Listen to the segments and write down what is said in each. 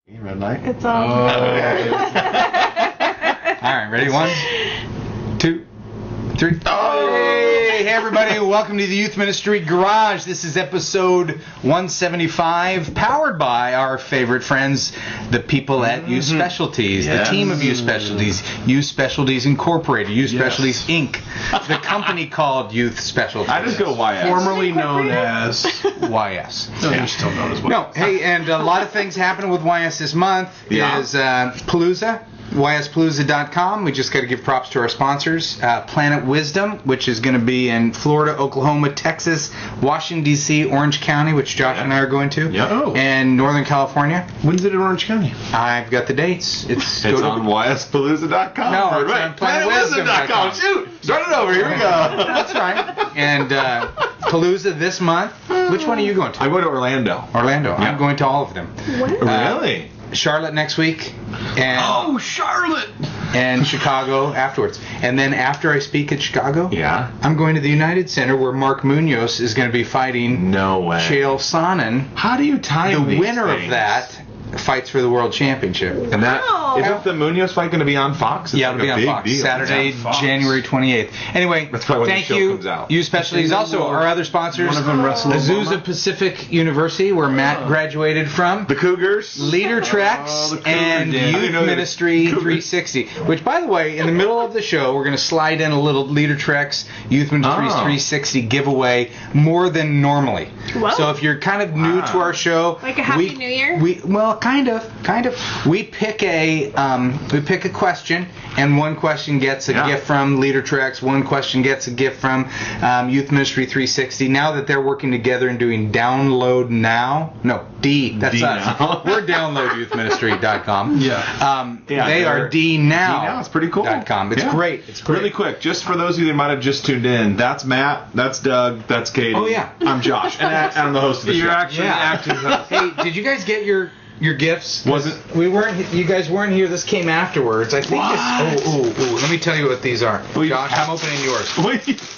Red light? It's on. All right, ready? 1, 2, 3. Hey, everybody. Welcome to the Youth Ministry Garage. This is episode 175, powered by our favorite friends, the people at Youth Specialties, the team of Youth Specialties, Youth Specialties Incorporated, Youth Specialties Inc., the company called Youth Specialties. I just go YS. Formerly known as YS. No, you're still known as YS. No, hey, and a lot of things happening with YS this month is Palooza. YSPalooza.com. We just got to give props to our sponsors. Planet Wisdom, which is going to be in Florida, Oklahoma, Texas, Washington, D.C., Orange County, which Josh and I are going to, and Northern California. When's it in Orange County? I've got the dates. It's on YSPalooza.com. No, it's on PlanetWisdom.com. Shoot! Start it over. Here we go. That's right. And Palooza this month. Which one are you going to? I'm going to Orlando. Orlando. Yeah. I'm going to all of them. Really? Charlotte next week, and Charlotte, and Chicago afterwards. And then after I speak at Chicago, I'm going to the United Center where Mark Munoz is going to be fighting Chael Sonnen. How do you time the winner of that fights for the world championship? And that isn't the Munoz fight going to be on Fox? It's it'll be on Fox. Deal. Saturday, January 28th. Anyway, that's probably when thank the show you. Comes out. You Specialties. Also, our other sponsors. One of them wrestled Azusa Pacific University, where Matt graduated from. The Cougars. Leader Treks and Youth Ministry 360. Which, by the way, in the middle of the show, we're going to slide in a little Leader Treks Youth Ministry 360 giveaway more than normally. Whoa. So if you're kind of new to our show, like a Happy New Year. Kind of. We pick a question, and one question gets a gift from Leader Treks. One question gets a gift from Youth Ministry 360. Now that they're working together and doing Download Now, that's us. Now. We're DownloadYouthMinistry.com. They are D Now. It's pretty cool. It's great. It's great. Really quick, just for those of you that might have just tuned in, that's Matt, that's Doug, that's Katie. Oh yeah, I'm Josh, and I'm the host of the show. You're actually acting. Hey, did you guys get your gifts? Was it? We weren't. You guys weren't here. This came afterwards. I think. Let me tell you what these are. Josh, I'm opening yours.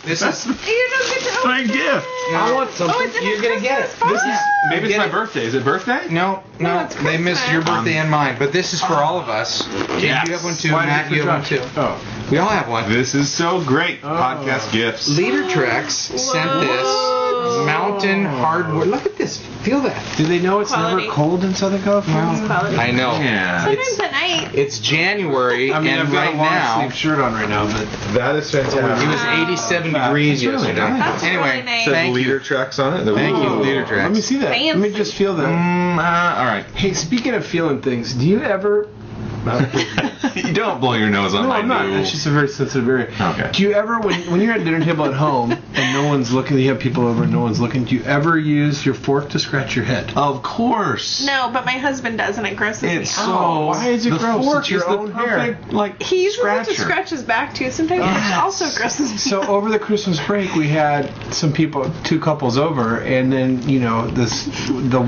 This is. You don't get to open my gift. I want something. You're gonna get it. This is maybe it's my birthday. Is it birthday? No. They missed your birthday and mine, but this is for all of us. James, you have one too. Matt, you have one too. Oh. We all have one. This is so great. Podcast gifts. Leader Treks sent this mountain hardwood. Look at this. Feel that. Do they know it's Quality. never cold in Southern California? I know. Yeah. Sometimes at night. It's January, I mean, and I've got right a long now sleeve shirt on right now, but That is fantastic. it was 87 degrees That's really yesterday. nice. That's Anyway, really nice. thank Leader you. Tracks on it. Thank you, Leader Treks. let me see that. Let me Fancy. just feel that. All right. Hey, speaking of feeling things, do you ever? You don't blow your nose on No, my I'm not. new- It's just a very sensitive area. Okay. Do you ever, when you're at dinner table at home and no one's looking, you have people over and no one's looking, do you ever use your fork to scratch your head? Of course. No, but my husband does, and it grosses me It's out. so. Why is it the gross? Fork It's your is the own hair. perfect, like, He uses it to scratcher. scratch his back too. Sometimes it also grosses me So out. over the Christmas break, we had some people, two couples over, and then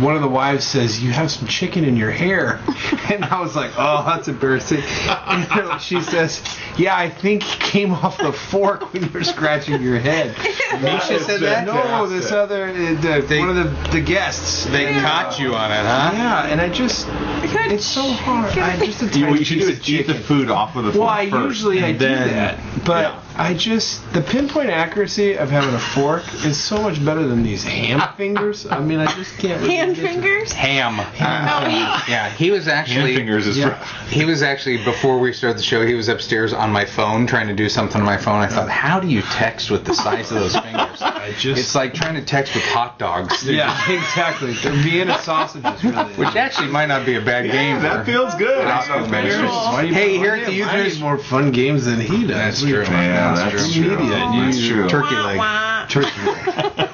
one of the wives says, "You have some chicken in your hair," and I was like, "Oh, that's embarrassing." And she says, "Yeah, I think it came off the fork when you were scratching your head." Misha said that? No, this other one of the guests. They caught you on it, huh? Yeah, and it's so hard. You should just eat the food off of the fork Well, I first, usually and do then- that, but the pinpoint accuracy of having a fork is so much better than these ham fingers. I mean, I just can't. really Hand get to- fingers? Ham. Yeah, he was Hand actually. fingers is He was actually, before we started the show, he was upstairs on my phone trying to do something on my phone. I thought, how do you text with the size of those fingers? It's like trying to text with hot dogs. Yeah, exactly. The Vienna sausages, really. Which actually might not be a bad game. That feels good. Hey, here at the Youth I need Ministry. more fun games than he does. That's true. Yeah, that's true. That's true. Turkey leg. Turkey leg.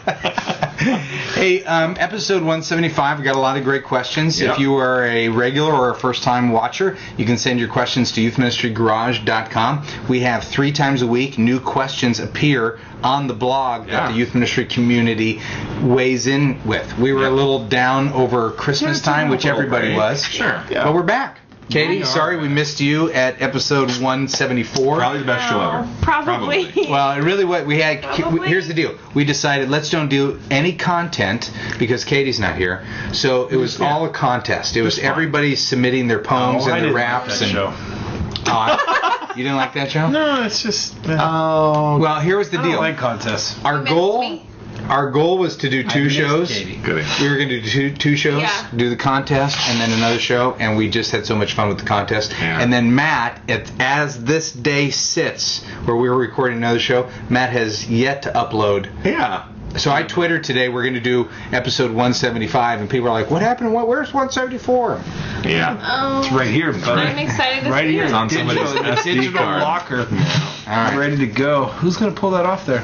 Hey, episode 175, we got a lot of great questions. Yep. If you are a regular or a first-time watcher, you can send your questions to youthministrygarage.com. We have 3 times a week new questions appear on the blog that the Youth Ministry community weighs in with. We were a little down over Christmas time, which everybody was. Sure. But we're back. Katie, sorry we missed you at episode 174. Probably the best show ever. Probably. Well, it really what we had. Probably. Here's the deal. We decided let's don't do any content because Katie's not here. So it was all a contest. It was everybody submitting their poems and their raps and. You didn't like that show? No, it's just. Oh. Well, here was the I don't deal. like contests. Our goal was to do two shows. Goody. We were going to do two shows, Yeah. do the contest, and then another show, and we just had so much fun with the contest. Yeah. And then Matt, as this day sits, where we were recording another show, Matt has yet to upload. Yeah. So I Twittered today we're going to do episode 175, and people are like, what happened? Where's 174? Yeah. Oh, It's right here, buddy. I'm excited to Right see here. it. It's on somebody's Digital, SD digital card. locker. All right. Ready to go. Who's going to pull that off there?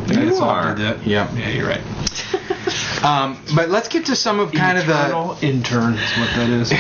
You all are. did that. Yeah. Yeah, you're right. But let's get to some of kind of the. Eternal intern is what that is.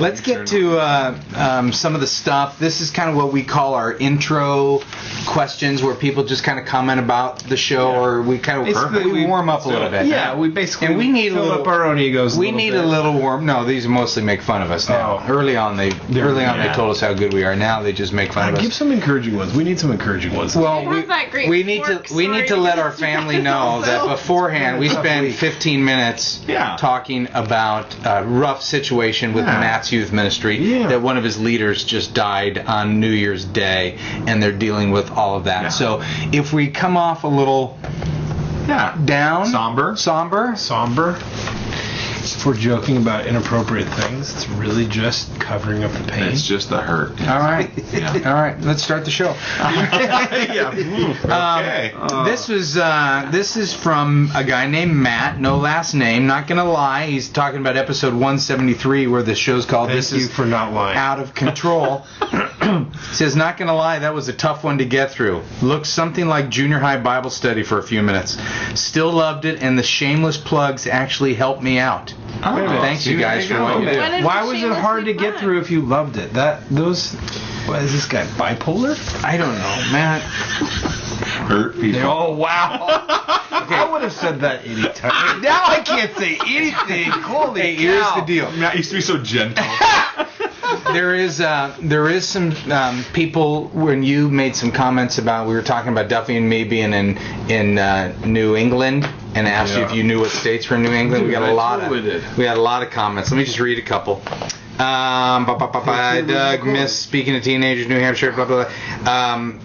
Let's get to some of the stuff. This is kind of what we call our intro questions, where people just kind of comment about the show, or we kind of Basically, we warm up a little bit. Yeah, we basically And we need a fill little- up our own egos. We need a little warm. No, these mostly make fun of us now. Oh. Early on, they told us how good we are. Now they just make fun of us. Give some encouraging ones. We need some encouraging ones. Well, I have that great we need fork to let story our family know that beforehand we spent 15 minutes Yeah. talking about a rough situation with Matt's youth ministry. Yeah. That one of his leaders just died on New Year's Day, and they're dealing with all of that. Yeah. So if we come off a little down, Somber. somber. If we're joking about inappropriate things, it's really just covering up the pain. It's just the hurt. All right, all right. Let's start the show. Yeah. Okay. This is from a guy named Matt, no last name. Not gonna lie, he's talking about episode 173, where the show's called Thank "This you Is for not lying. Out of Control." Says, not gonna lie, that was a tough one to get through. Looked something like junior high Bible study for a few minutes. Still loved it, and the shameless plugs actually helped me out. Oh, Thanks, you guys, for what you do. What is Why the was it shamelessly hard to get plug? through if you loved it? What is this guy, bipolar? I don't know, Matt. Hurt people. Oh, wow. I would have said that anytime. Now I can't say anything. Holy Hey, here's cow. the deal. Matt used to be so gentle. There is some people, when you made some comments about, we were talking about Duffy and me being in New England, and asked you if you knew what states were in New England. We got a lot of comments. Let me just read a couple. Doug, miss speaking to teenagers, New Hampshire, blah blah blah.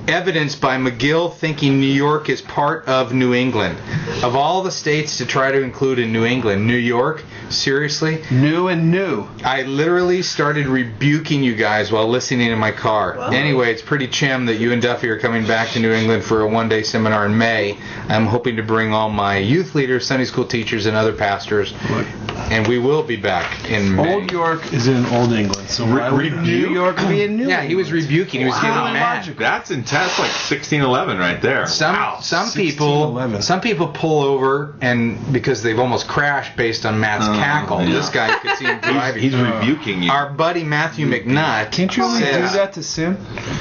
Evidence by McGill thinking New York is part of New England. Of all the states to try to include in New England, New York? Seriously? New and new. I literally started rebuking you guys while listening in my car. Whoa. Anyway, it's pretty chim that you and Duffy are coming back to New England for a one-day seminar in May. I'm hoping to bring all my youth leaders, Sunday school teachers, and other pastors. And we will be back in May. Old York is in Old England, so why would New York be in New Yeah, he was rebuking. He was getting mad. That's intense. Like 1611 right there. Some people 1611. pull over and because they've almost crashed based on Matt's cackle. yeah. This guy you could see him driving. He's rebuking you. Our buddy Matthew McNutt. Can't you only do says, that to Sim?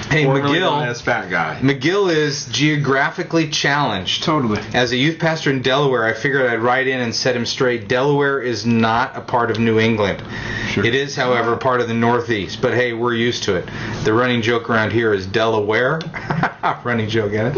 Hey, Formerly known McGill. as fat guy. McGill is geographically challenged. Totally. As a youth pastor in Delaware, I figured I'd write in and set him straight. Delaware is not a part of New England. Sure. It is, however, part of the Northeast. But hey, we're used to it. The running joke around here is Delaware. Running joke, get it?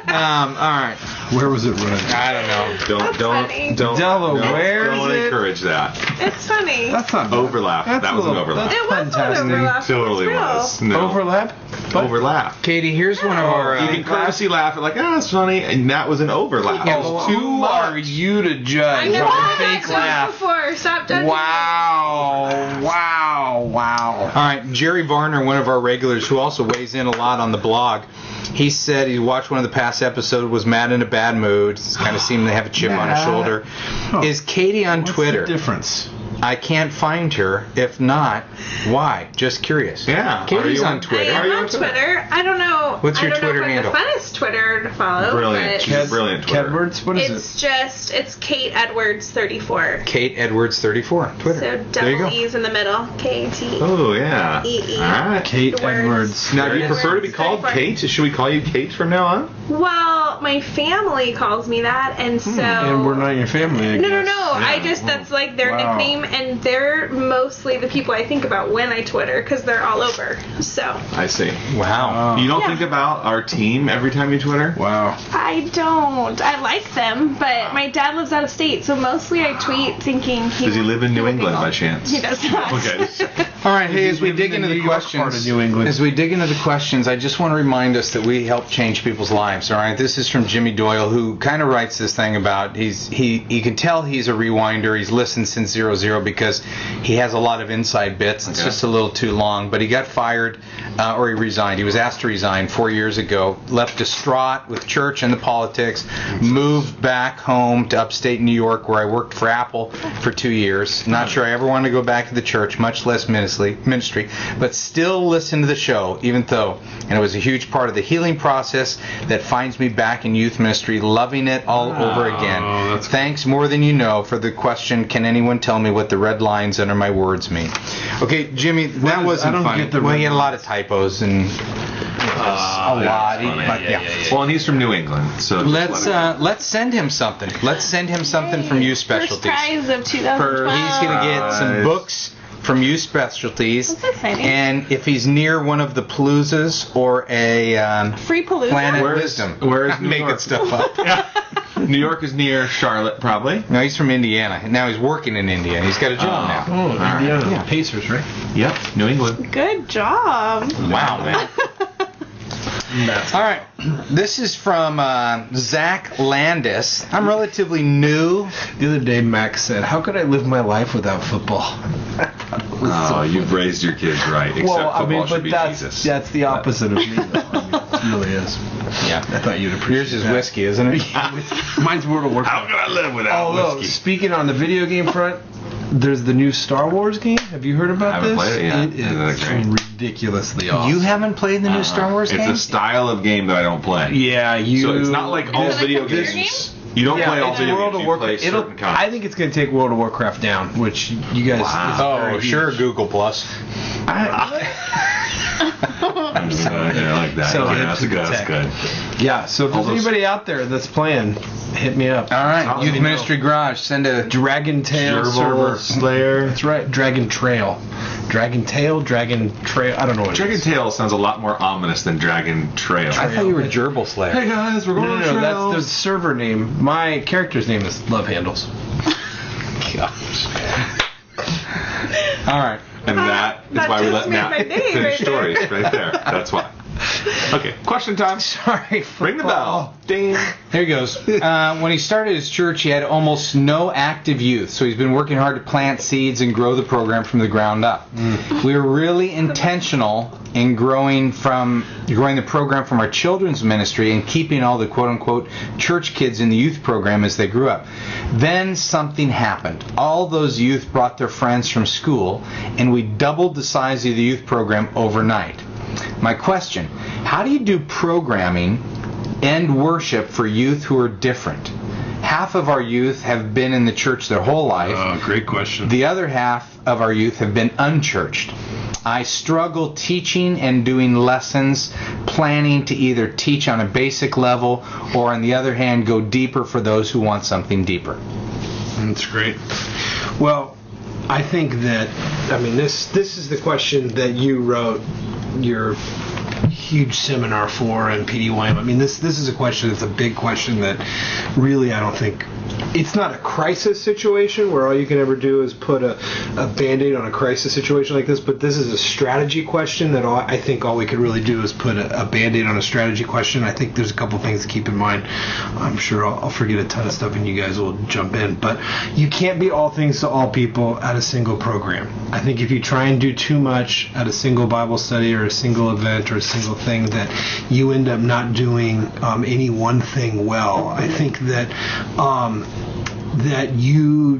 All right. Where was it running? I don't know. That's funny. Don't Delaware, don't is it? encourage that. It's funny. That's not Overlap. That's That was a an little- overlap. that's It was an fantastic. overlap. Totally It's real. was. No. Overlap? But- Overlap. Katie, here's one of our... You can courtesy laugh at like, that's funny, and that was an overlap. Yeah, Oh, well, who are you to judge? I never What a had that fake joke laugh. before. Stop judging. Wow. All right, Jerry Varner, one of our regulars who also weighs in a lot on the blog, he said he watched one of the past episodes, was Matt in a bad mood, kind of seemed to have a chip on his Matt. shoulder. Huh. Is Katie on What's Twitter? the difference? I can't find her. If not, why? Just curious. Yeah. Katie's Are you on on- I Twitter. Are am you on on Twitter? Twitter. I don't know. What's your I don't Twitter know if handle? I'm the funnest Twitter to follow. Brilliant. But She's brilliant Twitter. Kedwards? What is it's Kate Edwards 34. Kate Edwards 34 Twitter. So there you double go. E's in the middle. K-T. Oh, yeah. E-E. All right. it? Kate Edwards. Edwards. Now, do you Edwards prefer to be called 34. Kate? Should we call you Kate from now on? Well, my family calls me that, and so. And we're not your family, I No. guess. I just, that's like their Wow. nickname name, and they're mostly the people I think about when I Twitter because they're all over. So I see. Wow. You don't Yeah. think about our team every time you Twitter? Wow. I don't. I like them, but my dad lives out of state, so mostly I tweet thinking Does he live in New would be England by all- chance? He does not. Okay. All right, hey, as we lives dig in into the the New York questions, part of New England. as we dig into the questions, I just want to remind us that we help change people's lives. All right, this is from Jimmy Doyle, who kind of writes this thing about he can tell he's a rewinder. He's listened since 00 because he has a lot of inside bits. It's Okay. just a little too long, but he got fired or he resigned. He was asked to resign 4 years ago. Left distraught with church and the politics. Moved back home to upstate New York, where I worked for Apple for 2 years. Not sure I ever wanted to go back to the church, much less ministry, but still listen to the show, even though, and it was a huge part of the healing process that finds me back in youth ministry, loving it all over again. that's Thanks more than you know for the question, can anyone tell me what the red lines under my words mean? Okay, Jimmy, that is- wasn't I don't funny. get the Well, red he had a lot of typos and a lot. Well, and he's from New England, so just Let's send him something. Let's send him something from Youth First Specialties. prize of 2012. He's going to get some Nice. books from Youth Specialties. That's exciting. And if he's near one of the Paloozas or a Free Palooza. Planet Where's- Wisdom, where's I'm New making York? stuff up. New York is near Charlotte, probably. No, he's from Indiana. Now he's working in India. He's got a job now. Oh, Indiana. Yeah. Pacers, right? Yep, New England. Good job. Wow, man. All right. This is from Zach Landis. I'm relatively new. The other day, Max said, "How could I live my life without football?" Oh, you've raised your kids right. Except well, I football mean, should but be that's Jesus. the opposite of me. Though. I mean, it really is. Yeah. I thought you'd appreciate Yours is that. whiskey, isn't it? Mine's World of How Warcraft. can I live without Although, whiskey? speaking on the video game front, there's the new Star Wars game. Have you heard about Haven't this? played it yet. It Isn't that is great? ridiculously awesome. You haven't played the new Star Wars it's game? a style of game that I don't play. Yeah, you. So it's not like all Is it a video computer games. You don't Yeah, play all it's video World games. of You Warcraft. play certain kinds. I think it's going to take World of Warcraft down, which you guys. Wow. is very Oh, sure, huge. Google Plus. Yeah, I like that. So Yeah, hip that's to good. the That's tech. good. Yeah, so if All there's those- anybody out there that's playing, hit me up. All right, Awesome. Youth Ministry Garage. Send a Dragon Tail server. Slayer. That's right, Dragon Trail. Dragon Tail, Dragon Trail. I don't know what Dragon it is. Tail sounds a lot more ominous than Dragon Trail. I thought you were Gerbil Slayer. Hey guys, we're going No, on no, a no, trail. that's the server name. My character's name is Love Handles. Gosh. All right. And that is That why we just let made Matt my day finish right there. stories right there. That's why. Okay, question time. Sorry. Ring the bell. Ding. Here he goes. When he started his church, he had almost no active youth, so he's been working hard to plant seeds and grow the program from the ground up. We were really intentional in growing the program from our children's ministry and keeping all the quote-unquote church kids in the youth program as they grew up. Then something happened. All those youth brought their friends from school, and we doubled the size of the youth program overnight. My question, how do you do programming and worship for youth who are different? Half of our youth have been in the church their whole life. Great question. The other half of our youth have been unchurched. I struggle teaching and doing lessons, planning to either teach on a basic level or, on the other hand, go deeper for those who want something deeper. That's great. Well, I think that, I mean, this is the question that you wrote your huge seminar for in PDYM. I mean, this is a question that's a big question that really I don't think it's not a crisis situation where all you can ever do is put a Band-Aid on a crisis situation like this, but this is a strategy question that I think all we could really do is put a Band-Aid on a strategy question. I think there's a couple things to keep in mind. I'm sure I'll forget a ton of stuff and you guys will jump in, but you can't be all things to all people at a single program. I think if you try and do too much at a single Bible study or a single event or a single thing, that you end up not doing any one thing well. I think that that you,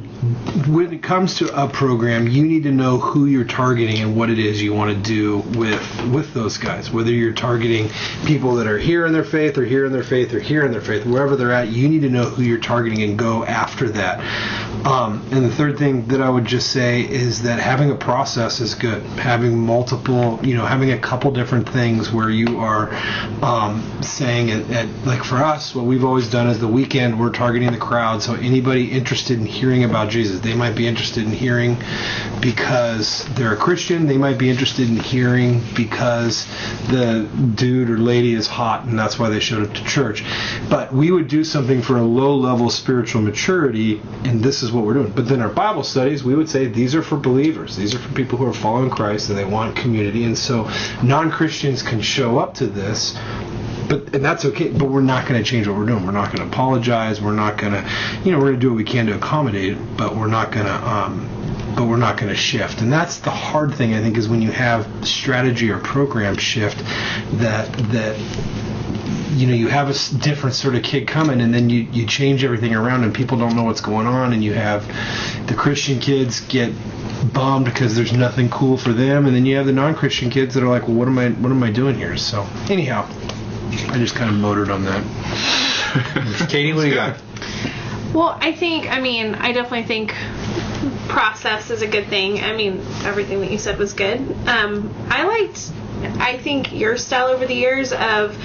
when it comes to a program, you need to know who you're targeting and what it is you want to do with those guys. Whether you're targeting people that are here in their faith or here in their faith or here in their faith, wherever they're at, you need to know who you're targeting and go after that. And the third thing that I would just say is that having a process is good. Having multiple, having a couple different things where you are saying, like for us, what we've always done is the weekend we're targeting the crowd. So anybody somebody interested in hearing about Jesus. They might be interested in hearing because they're a Christian. They might be interested in hearing because the dude or lady is hot and that's why they showed up to church. But we would do something for a low-level spiritual maturity, and this is what we're doing. But then our Bible studies, we would say these are for believers. These are for people who are following Christ and they want community. And so non-Christians can show up to this, and that's okay, but we're not going to change what we're doing. We're not going to apologize. We're not going to, we're going to do what we can to accommodate it, but we're not going to shift. And that's the hard thing, I think, is when you have strategy or program shift that you have a different sort of kid coming, and then you change everything around and people don't know what's going on, and you have the Christian kids get bummed because there's nothing cool for them, and then you have the non-Christian kids that are like, well, what am I doing here? So anyhow, I just kind of motored on that. Katie, what do you got? Well, I definitely think process is a good thing. Everything that you said was good. I think your style over the years of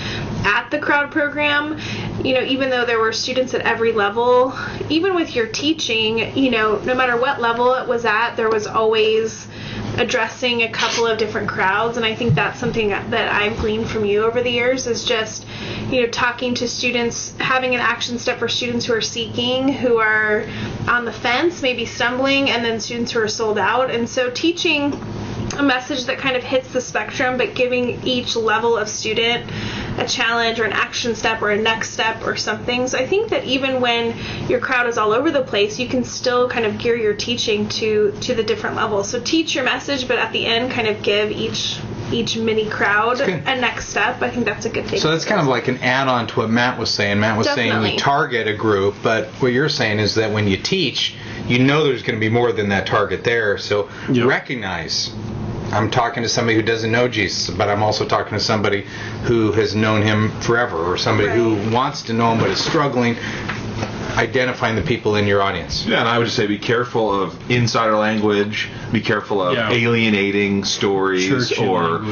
at the crowd program, even though there were students at every level, even with your teaching, no matter what level it was at, there was always addressing a couple of different crowds. And I think that's something that I've gleaned from you over the years is just, talking to students, having an action step for students who are seeking, who are on the fence, maybe stumbling, and then students who are sold out. And so teaching a message that kind of hits the spectrum, but giving each level of student a challenge or an action step or a next step or something. So I think that even when your crowd is all over the place, you can still kind of gear your teaching to the different levels. So teach your message, but at the end kind of give each mini crowd a next step. I think that's a good thing. So that's kind of like an add-on to what Matt was saying. Matt was saying we target a group, but what you're saying is that when you teach, there's going to be more than that target there. So recognize, I'm talking to somebody who doesn't know Jesus, but I'm also talking to somebody who has known him forever, or somebody who wants to know him but is struggling. Identifying the people in your audience. Yeah, and I would just say be careful of insider language, be careful of alienating stories, or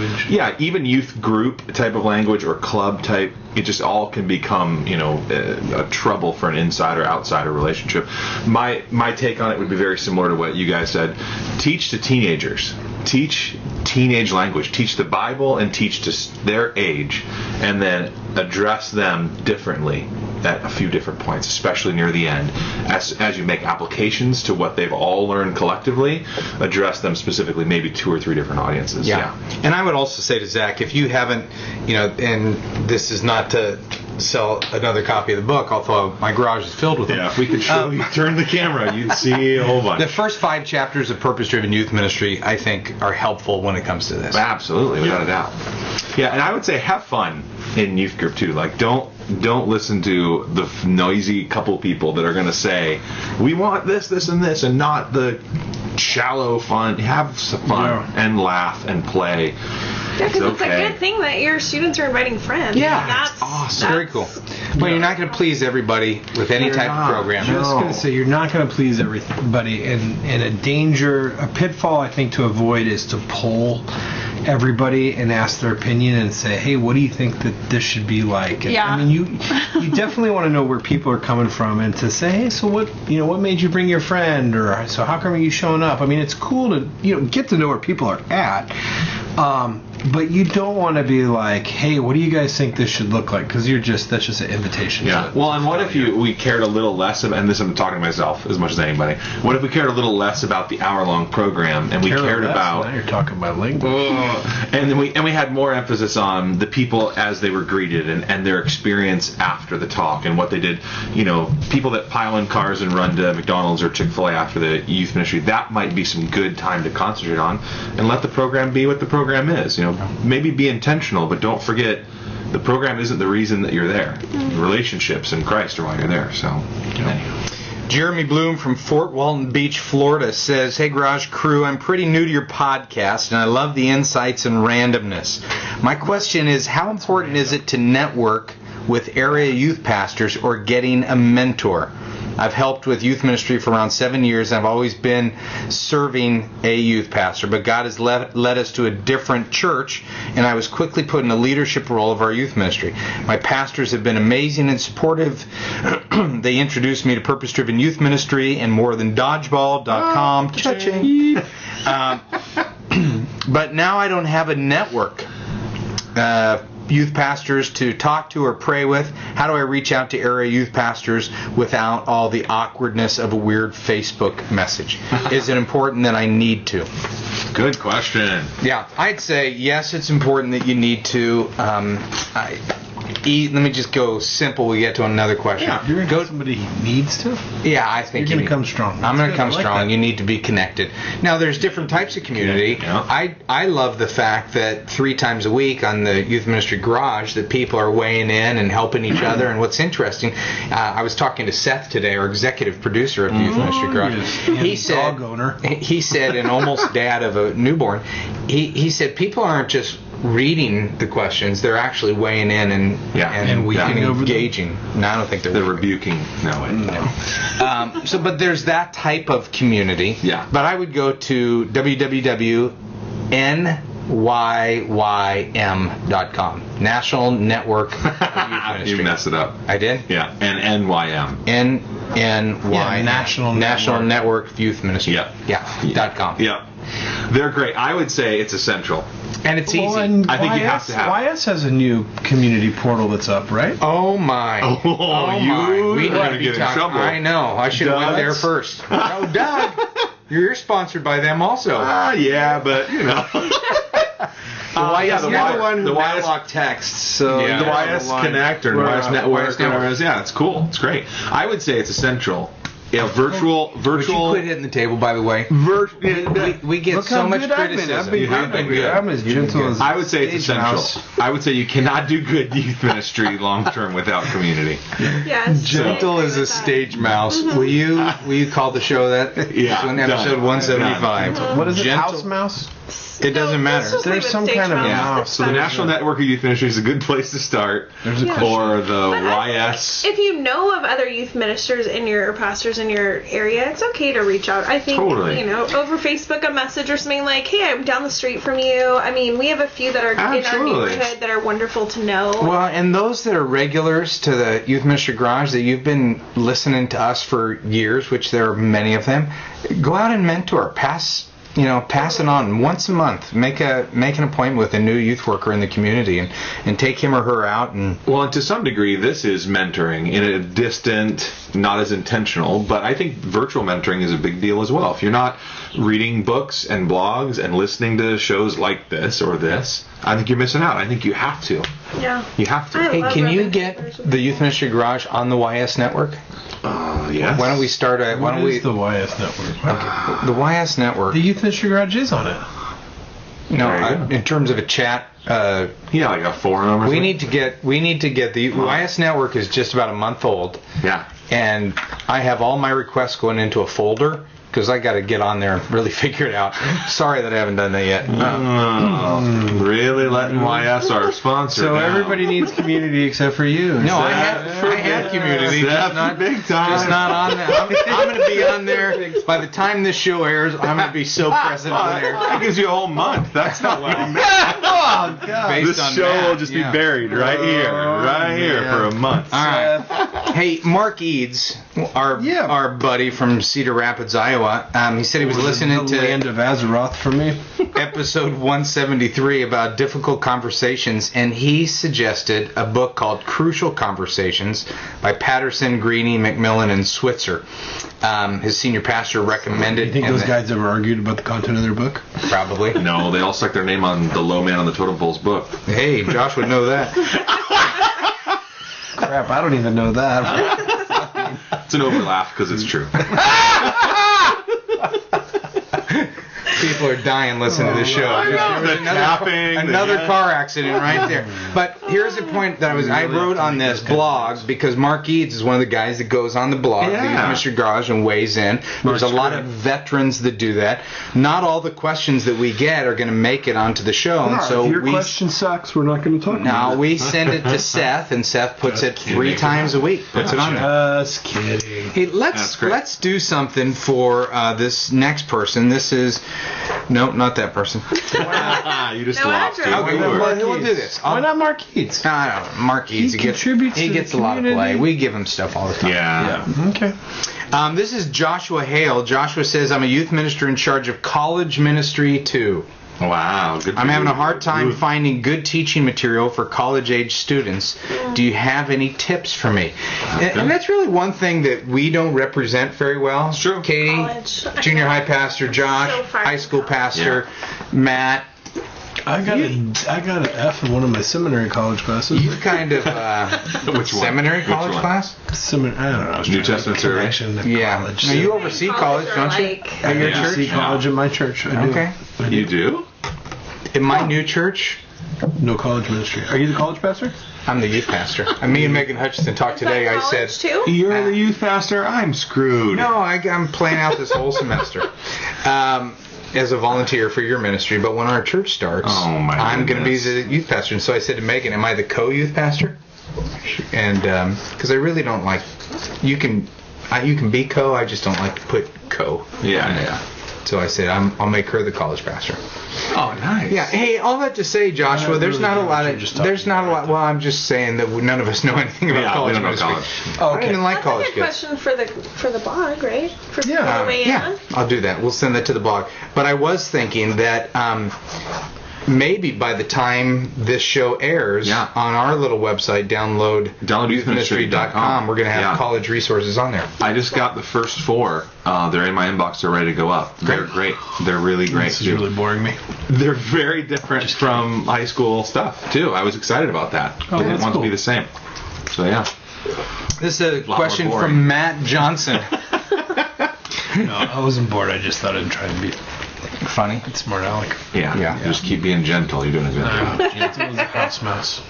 even youth group type of language or club type. It just all can become, a trouble for an insider-outsider relationship. My take on it would be very similar to what you guys said. Teach to teenagers. Teach teenage language. Teach the Bible and teach to their age, and then address them differently at a few different points, especially near the end. As you make applications to what they've all learned collectively, address them specifically, maybe 2 or 3 different audiences. Yeah. And I would also say to Zach, if you haven't, and this is not to sell another copy of the book, although my garage is filled with them. Yeah, if we could show you, turn the camera, you'd see a whole bunch. The first 5 chapters of Purpose-Driven Youth Ministry, I think, are helpful when it comes to this. Absolutely, without a doubt. Yeah, and I would say have fun in youth group too. Like, don't listen to the noisy couple people that are going to say, we want this, this, and this, and not the shallow fun. Have some fun and laugh and play. Yeah, because it's a good thing that your students are inviting friends. Yeah, that's awesome. Very cool. But you're not going to please everybody with any type of program. I was going to say, you're not going to please everybody. And a pitfall, I think, to avoid is to poll everybody and ask their opinion and say, hey, what do you think that this should be like? And, you definitely want to know where people are coming from, and to say, hey, so what made you bring your friend, or so how come are you showing up? It's cool to get to know where people are at. But you don't want to be like, hey, what do you guys think this should look like? Because that's just an invitation. Yeah. Well, and what if we cared a little less about, and this I'm talking to myself as much as anybody, what if we cared a little less about the hour-long program, and we cared about... Now you're talking about language. And we had more emphasis on the people as they were greeted, and their experience after the talk, and what they did. People that pile in cars and run to McDonald's or Chick-fil-A after the youth ministry, that might be some good time to concentrate on, and let the program be what the program is. Maybe be intentional, but don't forget the program isn't the reason that you're there. Relationships in Christ are why you're there. So, anyway. Jeremy Bloom from Fort Walton Beach, Florida says, hey, Garage Crew, I'm pretty new to your podcast, and I love the insights and randomness. My question is, how important is it to network with area youth pastors or getting a mentor? I've helped with youth ministry for around 7 years, and I've always been serving a youth pastor. But God has led us to a different church, and I was quickly put in a leadership role of our youth ministry. My pastors have been amazing and supportive. They introduced me to Purpose-Driven Youth Ministry and morethandodgeball.com. Cha-ching. But now I don't have a network. Youth pastors to talk to or pray with. How do I reach out to area youth pastors without all the awkwardness of a weird Facebook message? Is it important that I need to? Good question. Yeah, I'd say yes, it's important that you need to. Let me just go simple. We get to another question. Yeah, you're going to somebody he needs to? Yeah, I think you're going to come strong. I'm going to come strong. You need to be connected. Now, there's different types of community. Yeah. I love the fact that 3 times a week on the Youth Ministry Garage that people are weighing in and helping each other. And what's interesting, I was talking to Seth today, our executive producer of the Youth Ministry Garage. Yes. Dog owner. He said, and almost dad of a newborn, he said people aren't just reading the questions, they're actually weighing in and engaging. No, I don't think they're rebuking. No. But there's that type of community. Yeah. But I would go to www.nyym.com, National Network of Youth Ministry. You messed it up. I did? Yeah. And NYM. NNY. National Network of Youth Ministry. Yeah. .com. Yeah. They're great. I would say it's essential. And it's easy. And I think you have to have. YS has a new community portal that's up, right? Oh my! We're gonna get in trouble. I know. I should have went there first. Oh, Doug, you're sponssored by them also. Yeah, but you know. The Matlock text. So the YS Connect or YS Network. Yeah, it's cool. It's great. I would say it's essential. Yeah, virtual. Would you quit hitting the table, by the way? We get so much criticism. You have been good. I'm as gentle as I would say it's essential. I would say you cannot do good youth ministry long term without community. Yes. Gentle as a stage mouse. Will you call the show that? Yeah. Episode 175. What is it? House mouse? It doesn't matter. There's some kind of mouse. So the National Network of Youth Ministry is a good place to start. There's a or the YS. If you know of other youth ministers or pastors in your area, it's okay to reach out. I think, over Facebook, a message or something like, hey, I'm down the street from you. I mean, we have a few that are in our neighborhood that are wonderful to know. Well, and those that are regulars to the Youth Ministry Garage, that you've been listening to us for years, which there are many of them, go out and mentor. Pass it on once a month. Make an appointment with a new youth worker in the community and take him or her out. And to some degree, this is mentoring in a distant, not as intentional, but I think virtual mentoring is a big deal as well. If you're not reading books and blogs and listening to shows like this or this, I think you're missing out. I think you have to. Yeah. You have to. Hey, can you get the Youth Ministry Garage on the YS network? Yes. Why don't we start a... What is the YS network? Okay. The YS network. The Youth Ministry Garage is on it. In terms of a chat... like a forum or we need to get the YS network is just about a month old. Yeah. And I have all my requests going into a folder because I got to get on there and really figure it out. Sorry that I haven't done that yet. Really letting YS our sponsor. So everybody needs community except for you. No, I have community. Just not big time. Just not on there. I'm going to be on there. By the time this show airs, I'm going to be so present on there. That gives you a whole month. That's not what I meant. Oh, God. This show will just be buried right here for a month. All right. Hey, Mark Eads, our buddy from Cedar Rapids, Iowa, he said he was listening to Land of Azeroth for me. episode 173 about difficult conversations, and he suggested a book called Crucial Conversations by Patterson, Greene, McMillan, and Switzer. His senior pastor recommended. You think those guys ever argued about the content of their book? Probably. No, they all stuck their name on the low man on the totem pole's book. Hey, Josh would know that. Crap, I don't even know that. It's an overlap because it's true. People are dying listening to this show. Another car accident right there. But here's a point that I wrote on this blog because Mark Eads is one of the guys that goes on the blog, the Youth Ministry Garage, and weighs in. There's a lot of veterans that do that. Not all the questions that we get are going to make it onto the show. No, and so if your question sucks, we're not going to talk about it. No, we send it to Seth, and Seth puts it 3 times a week. Puts it on there. Just kidding. Hey, let's do something for this next person. This is not that person. You just lost it. Okay, we'll do this. Why not Mark Eads? I don't know. Mark Eads. He gets a lot of play. We give him stuff all the time. Yeah. Okay. This is Joshua Hale. Joshua says, I'm a youth minister in charge of college ministry too. Wow. Good. I'm having a hard time finding good teaching material for college-age students. Do you have any tips for me? And that's really one thing that we don't represent very well. It's true. Katie, junior high pastor, Josh, high school pastor, Matt. I got an F in one of my seminary college classes. You kind of which one? Seminary college class? I don't know. New Testament connection to college. Now you oversee college, don't you? At your church? oversee college at my church. I do. Okay. You do? In my new church, no college ministry. Are you the college pastor? I'm the youth pastor. Me and Megan Hutchinson talked today. I said, too? You're the youth pastor? I'm screwed. No, I'm playing out this whole semester. As a volunteer for your ministry, but when our church starts, I'm going to be the youth pastor. And so I said to Megan, am I the co-youth pastor? And because I really don't like, you can be co, I just don't like to put co. Yeah. So I said, I'll make her the college pastor. Oh, nice. Yeah. Hey, all that to say, Joshua, there's not a lot. Well, I'm just saying that none of us know anything about college. We don't know college. Oh, I don't even like college That's a good question for the blog, right? For yeah, I'll do that. We'll send that to the blog. But I was thinking that maybe by the time this show airs on our little website, download youthministry.com, we're going to have college resources on there. I just got the first 4. They're in my inbox. They're ready to go up. They're great. They're really great. This is really boring me. They're very different from high school stuff, too. I was excited about that. I didn't want to be the same. So, yeah. This is a question from Matt Johnson. No, I wasn't bored. I just thought I'd try to be funny. It's smart aleck. Yeah. Just keep being gentle. You're doing a good job. Gentle as a house mouse.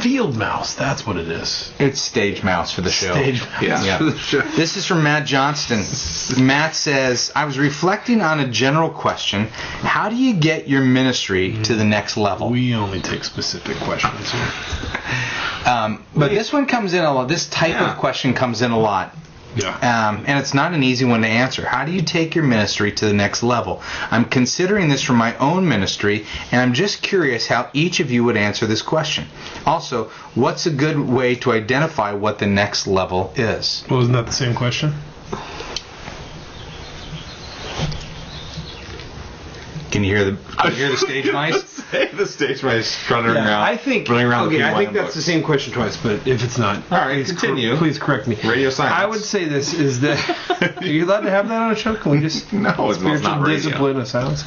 Field mouse, that's what it is. It's stage mouse for the show. Stage mouse for the show. This is from Matt Johnston. Matt says, I was reflecting on a general question. How do you get your ministry to the next level? We only take specific questions here. But this one comes in a lot. This type of question comes in a lot. Yeah. And it's not an easy one to answer. How do you take your ministry to the next level? I'm considering this for my own ministry, and I'm just curious how each of you would answer this question. Also, what's a good way to identify what the next level is? Well, isn't that the same question? Can you hear the stage mice? The stage mice running around. I think running around. Okay, I think that's the same question twice, but if it's not, all right, continue. Please correct me. Radio science. I would say this is that are you allowed to have that on a show? Can we just spiritual discipline of silence?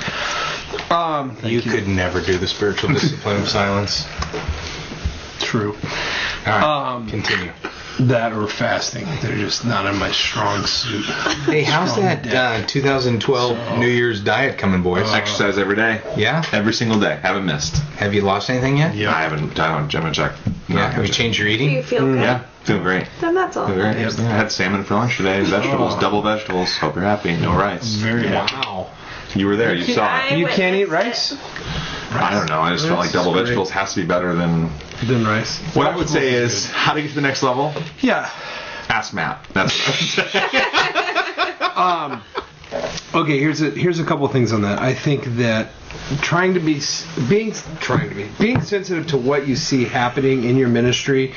You could never do the spiritual discipline of silence. True. All right, continue. That or fasting. They're just not in my strong suit. Hey, how's that 2012 New Year's diet coming, boys? Exercise every day. Yeah? Every single day. Haven't missed. Have you lost anything yet? Yeah. I haven't checked. Yeah. Have you changed your eating? Do you feel good? Yeah. Feeling great. Then that's all. Feeling great. Yep. I had salmon for lunch today. Vegetables. Double vegetables. Hope you're happy. No rice. Very happy. Wow. You were there. You saw it. You can't eat rice? I don't know. I just felt like double vegetables has to be better than rice. What I would say is, how to get to the next level? Yeah. Ask Matt. That's what I would say. Okay, here's a couple of things on that. I think that being sensitive to what you see happening in your ministry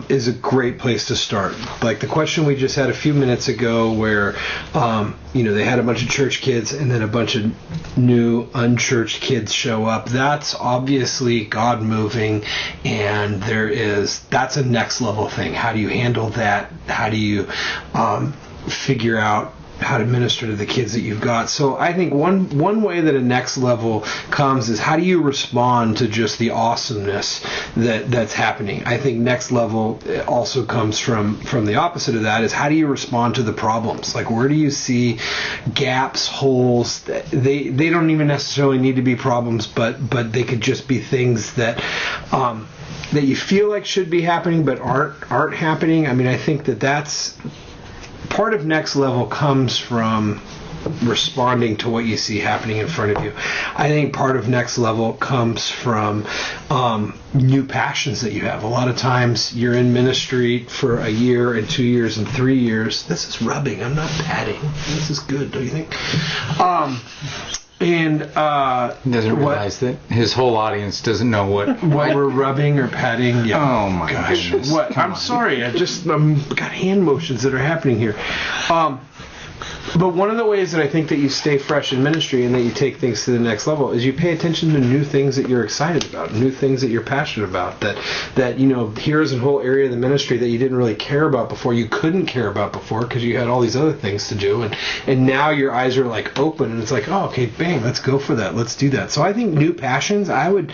is a great place to start. Like the question we just had a few minutes ago, where they had a bunch of church kids and then a bunch of new unchurched kids show up. That's obviously God moving, and that's a next level thing. How do you handle that? How do you figure out how to minister to the kids that you've got. So I think one way that a next level comes is, how do you respond to just the awesomeness that's happening? I think next level also comes from the opposite of that, is how do you respond to the problems? Like, where do you see gaps, holes? They don't even necessarily need to be problems, but they could just be things that that you feel like should be happening but aren't happening. I mean, I think that's part of next level comes from responding to what you see happening in front of you. I think part of next level comes from new passions that you have. A lot of times you're in ministry for a year and 2 years and 3 years. This is rubbing. I'm not patting. This is good, don't you think? And he doesn't realize that his whole audience doesn't know what we're rubbing or patting. Yeah. Oh my goodness! What? I'm sorry. I just got hand motions that are happening here. But one of the ways that I think that you stay fresh in ministry and that you take things to the next level is you pay attention to new things that you're excited about, new things that you're passionate about, that here's a whole area of the ministry that you didn't really care about before, you couldn't care about before because you had all these other things to do, and now your eyes are like open, and it's like, oh, okay, bang, let's go for that, let's do that. So I think new passions, I would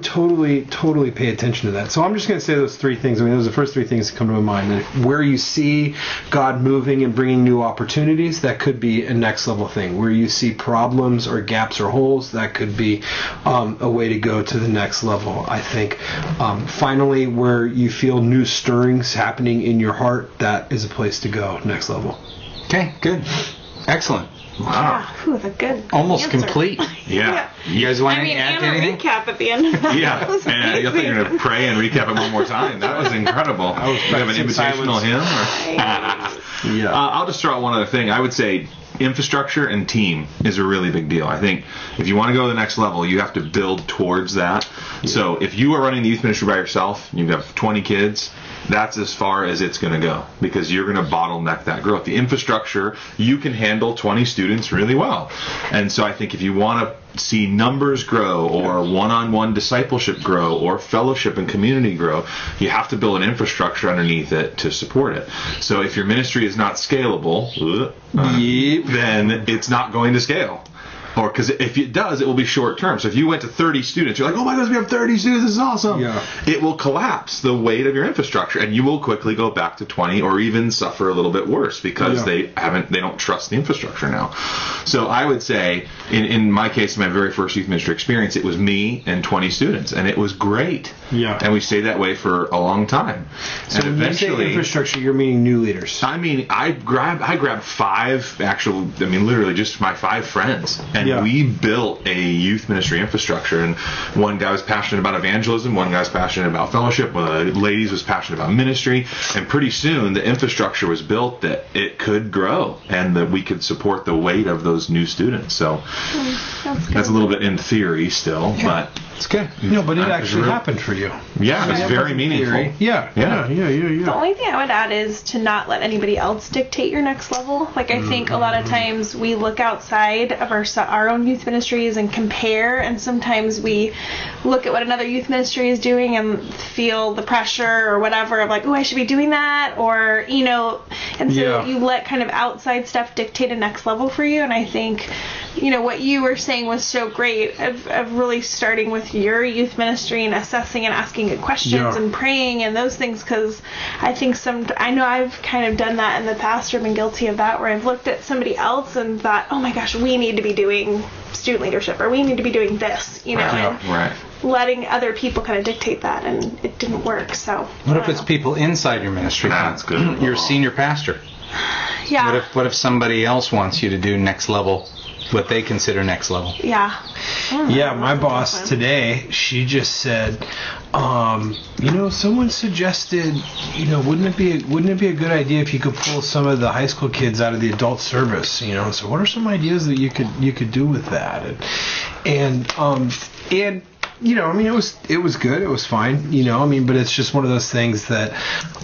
totally pay attention to that. So I'm just going to say those three things. I mean, those are the first three things that come to my mind. That where you see God moving and bringing new opportunities, that could be a next level thing. Where you see problems or gaps or holes, that could be a way to go to the next level, I think. Finally, where you feel new stirrings happening in your heart, that is a place to go, next level. Okay, good. Excellent. Wow. Yeah, the good almost answer. Complete. Yeah. You guys want to add anything? Recap at the end of that. Yeah. And I thought you were going to pray and recap it one more time. That was incredible. Do you have an invitational hymn? Yeah. I'll just throw out one other thing. I would say infrastructure and team is a really big deal. I think if you want to go to the next level, you have to build towards that. Yeah. So if you are running the youth ministry by yourself, you have 20 kids, that's as far as it's going to go, because you're going to bottleneck that growth. The infrastructure, you can handle 20 students really well. And so I think if you want to see numbers grow, or one-on-one discipleship grow, or fellowship and community grow, you have to build an infrastructure underneath it to support it. So if your ministry is not scalable, then it's not going to scale. Or because if it does, it will be short term. So if you went to 30 students, you're like, oh my gosh, we have 30 students, this is awesome. Yeah. It will collapse the weight of your infrastructure, and you will quickly go back to 20, or even suffer a little bit worse because they don't trust the infrastructure now. So I would say, in my case, my very first youth ministry experience, it was me and 20 students, and it was great. Yeah. And we stayed that way for a long time. So and when eventually, you say infrastructure, you're meaning new leaders. I mean, I grabbed 5 literally just my 5 friends, and we built a youth ministry infrastructure. And one guy was passionate about evangelism, one guy was passionate about fellowship, one of the ladies was passionate about ministry, and pretty soon the infrastructure was built that it could grow and that we could support the weight of those new students. So that's a little bit in theory still, but it's good. No, but it actually happened for you. Yeah, it's very meaningful. Yeah. The only thing I would add is to not let anybody else dictate your next level. Like, I think a lot of times we look outside of our own youth ministries and compare, and sometimes we look at what another youth ministry is doing and feel the pressure or whatever of like, oh, I should be doing that, or, and so you let kind of outside stuff dictate a next level for you. And I think, what you were saying was so great of really starting with your youth ministry and assessing and asking good questions and praying and those things, because I think I know I've kind of done that in the past, or been guilty of that, where I've looked at somebody else and thought, oh my gosh, we need to be doing student leadership, or we need to be doing this, and letting other people kind of dictate that, and it didn't work. So what if it's people inside your ministry? That's good. Your senior pastor. Yeah. What if somebody else wants you to do next level, what they consider next level? Yeah. My boss today, she just said, someone suggested, wouldn't it be a good idea if you could pull some of the high school kids out of the adult service? So what are some ideas that you could do with that? And it was good. It was fine, but it's just one of those things that,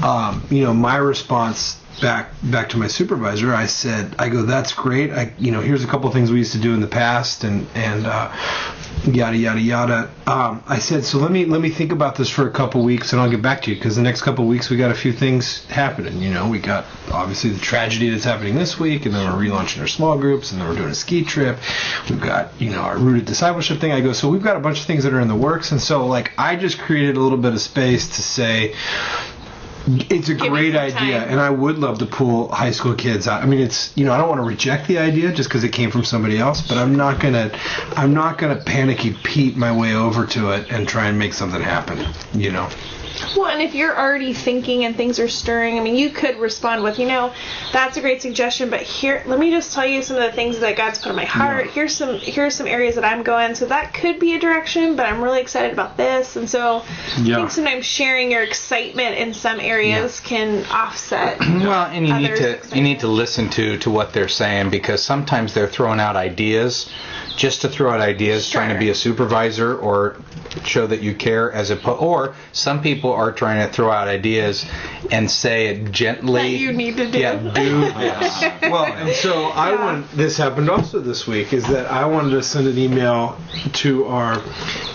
my response back to my supervisor. I go, that's great. Here's a couple of things we used to do in the past, and yada yada yada. I said, so let me think about this for a couple weeks, and I'll get back to you, because the next couple weeks we got a few things happening. We got obviously the tragedy that's happening this week, and then we're relaunching our small groups, and then we're doing a ski trip. We've got our rooted discipleship thing. I go, so we've got a bunch of things that are in the works, and so I just created a little bit of space to say, it's a great idea, and I would love to pull high school kids out. I mean, it's I don't want to reject the idea just because it came from somebody else, but I'm not gonna panicky Pete my way over to it and try and make something happen. Well, and if you're already thinking and things are stirring, I mean, you could respond with, that's a great suggestion, but here, let me just tell you some of the things that God's put in my heart. Yeah. Here's some areas that I'm going, so that could be a direction, but I'm really excited about this. And so I think sometimes sharing your excitement in some areas can offset. Well, and you need to listen to what they're saying, because sometimes they're throwing out ideas just to throw out ideas, trying to be a supervisor or show that you care, or some people are trying to throw out ideas and say it gently. That you need to do. Yeah, do this. Well, and so this happened also this week, is that I wanted to send an email to our,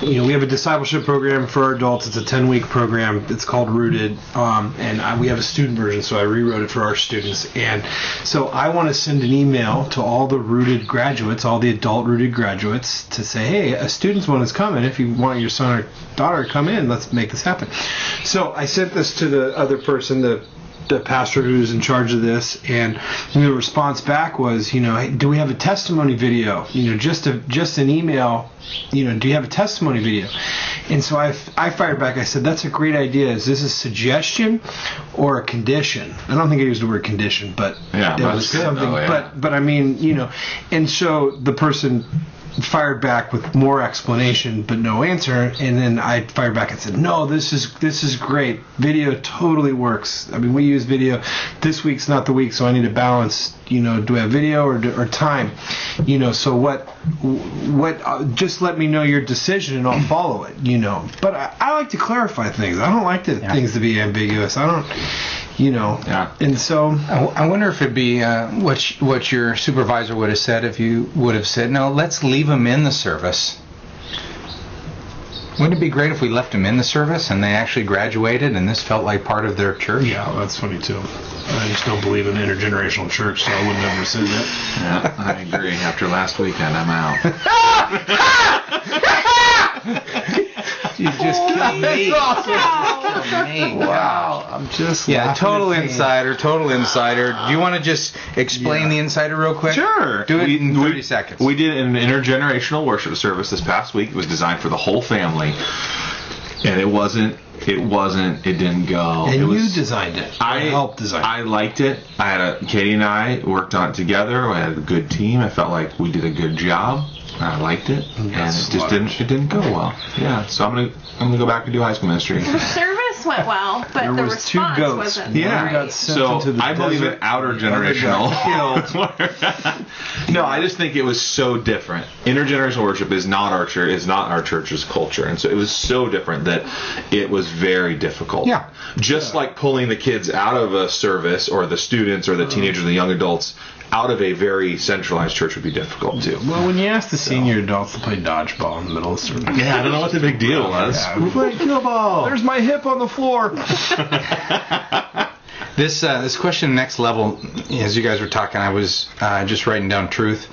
we have a discipleship program for our adults. It's a 10-week program. It's called Rooted, and we have a student version, so I rewrote it for our students. And so I want to send an email to all the Rooted graduates, all the adult Rooted graduates, to say, hey, a student's one is coming. If you want your son or daughter to come in, let's make this happen. So I sent this to the other person, the pastor who's in charge of this, and the response back was, hey, do we have a testimony video? Just an email. Do you have a testimony video? And so I fired back. I said, that's a great idea. Is this a suggestion or a condition? I don't think I used the word condition, but it was something. But I mean, and so the person fired back with more explanation but no answer, and then I fired back and said, no, this is great. Video totally works. I mean, we use video. This week's not the week, so I need to balance, do we have video or time? So what just let me know your decision and I'll follow it, But I like to clarify things. I don't like things to be ambiguous. I don't, and so I wonder if it'd be what your supervisor would have said if you would have said, no, let's leave them in the service. Wouldn't it be great if we left them in the service and they actually graduated and this felt like part of their church? Yeah, that's funny too. I just don't believe in intergenerational church, so I would never say that. Yeah, I agree. After last weekend, I'm out. You just killed me. Wow. I'm just total insider. Do you want to just explain the insider real quick? Sure. Do it in 30 seconds. We did an intergenerational worship service this past week. It was designed for the whole family. And it didn't go. And you designed it. I helped design it. I liked it. Katie and I worked on it together. We had a good team. I felt like we did a good job. I liked it, and it didn't go well. Yeah, so I'm gonna go back and do high school ministry. The service went well, but the response wasn't. Yeah, right. So I believe in outer generational. No, I just think it was so different. Intergenerational worship is not our church. Is not our church's culture, and so it was so different that it was very difficult. Yeah, just like pulling the kids out of a service, or the students, or the teenagers, or the young adults out of a very centralized church would be difficult too. Well, when you ask the senior adults to play dodgeball in the middle of the service. Yeah, I don't know what the big deal was. Who played kill ball? There's my hip on the floor. This question, next level, as you guys were talking, I was just writing down truth.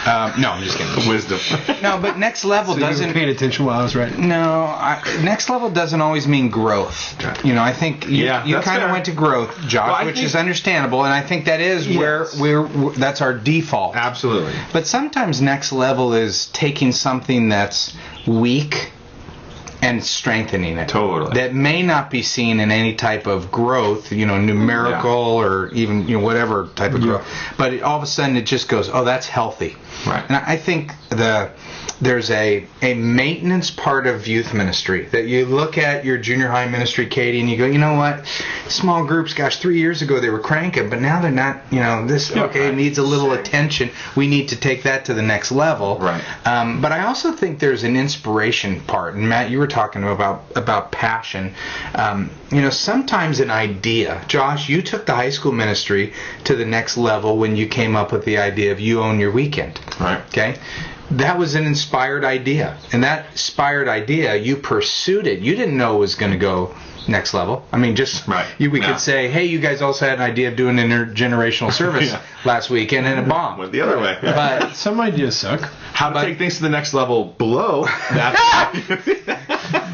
No, I'm just kidding. Wisdom. No, but next level doesn't. You were paying attention while I was writing. No, next level doesn't always mean growth. Okay. I think you kind of went to growth, Josh, which is understandable, and I think that is where that's our default. Absolutely. But sometimes next level is taking something that's weak and strengthening it. Totally. That may not be seen in any type of growth, numerical or even whatever type of growth. But all of a sudden it just goes, oh, that's healthy. Right. And I think there's a maintenance part of youth ministry that you look at your junior high ministry, Katie, and you go, you know what? Small groups, gosh, 3 years ago they were cranking, but now they're not, it needs a little attention. We need to take that to the next level. Right. But I also think there's an inspiration part. And Matt, you were talking about passion. Sometimes an idea. Josh, you took the high school ministry to the next level when you came up with the idea of You Own Your Weekend. Right. Okay. That was an inspired idea, and that inspired idea, you pursued it. You didn't know it was going to go next level. I mean, just right. We could say, hey, you guys also had an idea of doing intergenerational service last weekend, and it bombed. Went the other way. But some ideas suck. How to take things to the next level below that.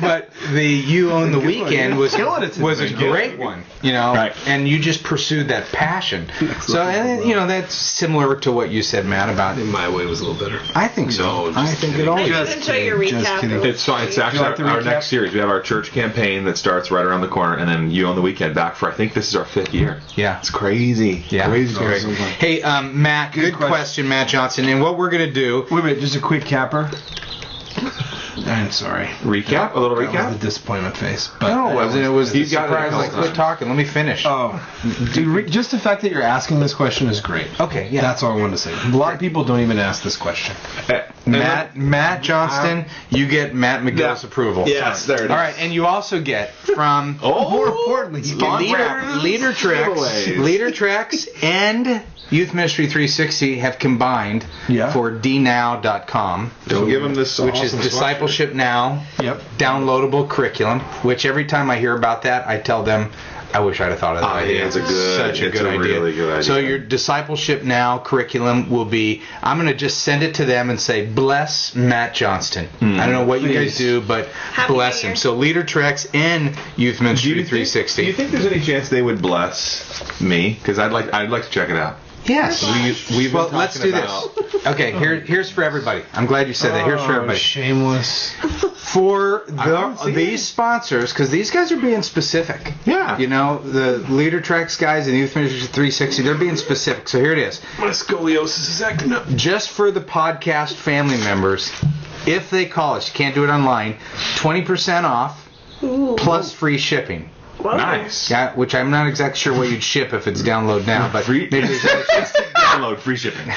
But the You Own the Weekend was a great one, right. And you just pursued that passion. So, that's similar to what you said, Matt, about. In my way was a little better. I think so. I think it always. I did enjoy your recap. It's fine. It's actually our next series. We have our church campaign that starts right around the corner, and then You Own the Weekend back for, I think this is our 5th year. Yeah. It's crazy. Yeah. Crazy. Hey, Matt, good question, Matt Johnson. And what we're going to do. Wait a minute, just a quick capper. I'm sorry. Recap? A little That recap? was the disappointment face. But No, it wasn't. It was the He's got it surprise. a Like, couple quit talking. Let me finish. Oh, dude, just the fact that you're asking this question is great. Okay, yeah. That's all I wanted to say. A lot of people don't even ask this question. Matt Johnston, you get Matt McGill's approval. Yes, there it is. All right, and you also get from More importantly, Leader Treks and Youth Ministry 360 have combined for dnow.com. Don't give him this which is Discipleship Now downloadable curriculum, which every time I hear about that, I tell them, I wish I'd have thought of that idea. It's such a good idea. Really good idea. So your Discipleship Now curriculum will be, I'm going to just send it to them and say, bless Matt Johnston. I don't know what you guys do, but bless him. So Leader Treks and Youth Ministry 360. Do you think there's any chance they would bless me? Because I'd like to check it out. Yes. We've been let's do this. Okay, here's for everybody. I'm glad you said that. Here's for everybody. Shameless. For these sponsors, because these guys are being specific. Yeah. The Leader Treks guys and Youth Ministry 360, they're being specific. So here it is. My scoliosis is acting up. Just for the podcast family members, if they call us, you can't do it online, 20% off plus free shipping. Whoa. Nice. Yeah, which I'm not exactly sure what you'd ship if it's download now, but free download, free shipping.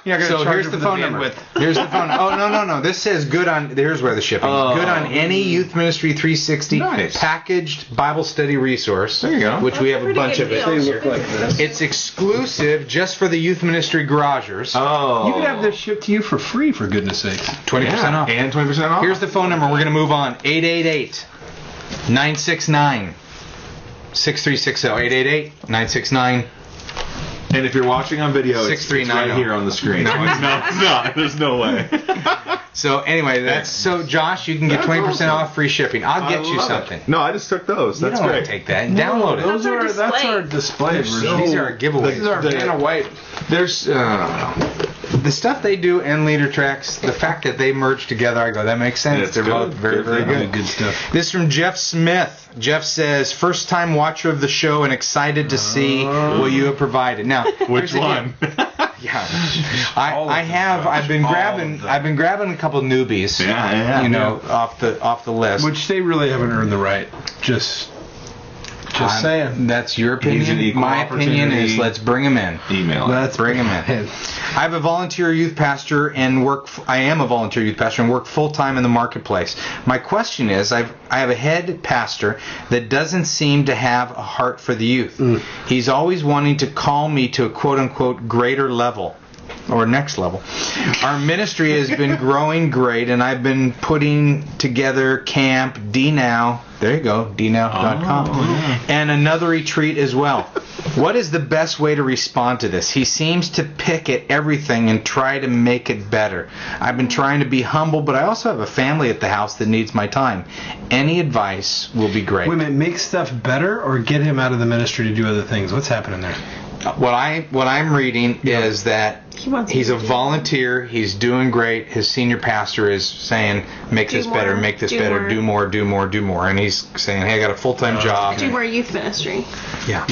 So here's the phone number. Here's the phone. Oh no! This says good on. Here's where the shipping. Good on any Youth Ministry 360 packaged Bible study resource. There you go. Which we have a bunch of it. They look like this. It's exclusive just for the Youth Ministry Garagers. Oh. You could have this shipped to you for free, for goodness sakes. 20% off. And 20% off. Here's the phone number. We're going to move on. 888-969-6360. 888-969. And if you're watching on video, it's right here on the screen. No, it's not. There's no way. So anyway, so Josh, you can get 20% off free shipping. I'll get you something. No, I just took those. That's you don't great. Want to take that. Download it. That's our display version. These are our giveaways. These are Vanna White. There's the stuff they do and Leader Treks. The fact that they merge together, I go, that makes sense. They're both very, very good. Good stuff. This is from Jeff Smith. Jeff says, first time watcher of the show and excited to see what you have provided. Now, which one? Yeah, I've been grabbing a couple newbies. Off the list. Which they really haven't earned the right. Just saying. That's your opinion. My opinion is let's bring them in. Email. Let's bring them in. I am a volunteer youth pastor and work full time in the marketplace. My question is, I have a head pastor that doesn't seem to have a heart for the youth. He's always wanting to call me to a quote unquote greater level. Or next level. Our ministry has been growing great, and I've been putting together Camp DNow. There you go, dnow.com. And another retreat as well. What is the best way to respond to this? He seems to pick at everything and try to make it better. I've been trying to be humble, but I also have a family at the house that needs my time. Any advice will be great. Wait a minute, make stuff better or get him out of the ministry to do other things? What's happening there? What I'm reading is that he's a volunteer. He's doing great. His senior pastor is saying, make this better, do more. And he's saying, hey, I got a full-time job. Do more youth ministry. Yeah.